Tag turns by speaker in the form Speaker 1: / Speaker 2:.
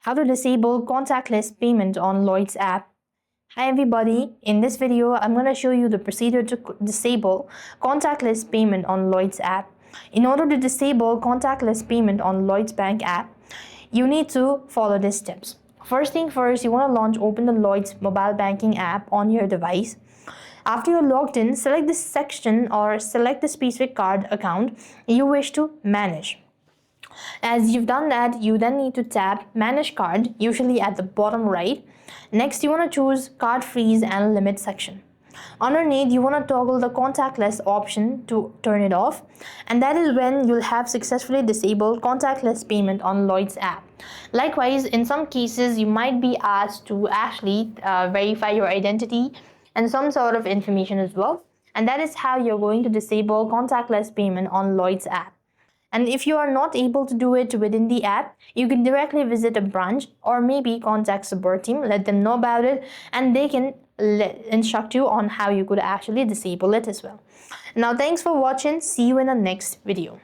Speaker 1: How to disable contactless payment on Lloyds app. Hi everybody, in this video I'm going to show you the procedure to disable contactless payment on Lloyds app. In order to disable contactless payment on Lloyds Bank app, you need to follow these steps. First thing first, you want to open the Lloyds mobile banking app on your device. After you're logged in, select this section or select the specific card account you wish to manage. As you've done that, you then need to tap Manage Card, usually at the bottom right. Next, you want to choose Card Freeze and Limit section. Underneath, you want to toggle the contactless option to turn it off, and that is when you'll have successfully disabled contactless payment on Lloyds app. Likewise, in some cases, you might be asked to actually verify your identity and some sort of information as well, and that is how you're going to disable contactless payment on Lloyds app. And if you are not able to do it within the app, you can directly visit a branch or maybe contact support team, let them know about it, and they can instruct you on how you could actually disable it as well. Now, thanks for watching. See you in the next video.